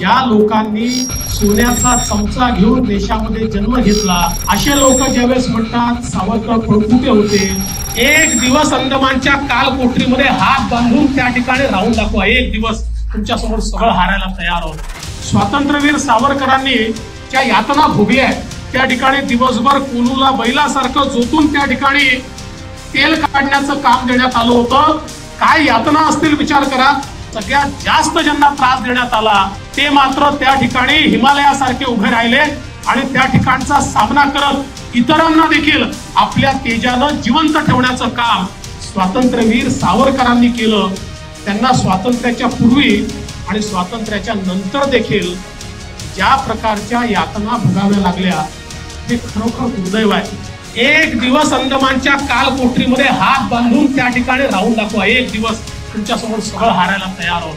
ज्या लोकांनी सोन्याचा चमचा घेऊन देशामध्ये जन्म घेतला असे लोक ज्यावेळेस म्हणतात सावरकर पळपुटे होते, एक दिवस अंदमानच्या कालकोठरीमध्ये हात बांधून त्या ठिकाणी राहून दाखवा, एक दिवस तुमच्या समोर सगळं हारायला तयार आहोत. स्वातंत्र्यवीर सावरकरांनी ज्या यातना भोगल्या त्या ठिकाणी दिवसभर कोलूला बैलासारखं जोतून त्या ठिकाणी तेल काढण्याचं काम देण्यात आलं होतं. काय यातना असतील विचार करा. सगळ्यात जास्त ज्यांना त्रास देण्यात आला ते मात्र त्या ठिकाणी हिमालयासारखे उभे राहिले आणि त्या ठिकाणचा सामना करत इतरांना देखील आपल्या तेजानं जिवंत ठेवण्याचं काम स्वातंत्र्यवीर सावरकरांनी केलं. त्यांना स्वातंत्र्याच्या पूर्वी आणि स्वातंत्र्याच्या नंतर देखील ज्या प्रकारच्या यातना भोगाव्या लागल्या ते खरोखर दुर्दैव आहे. एक दिवस अंदमानच्या कालकोठरीमध्ये हात बांधून त्या ठिकाणी राहून दाखवा, एक दिवस तुमच्या समोर सगळं हारायला तयार आहोत.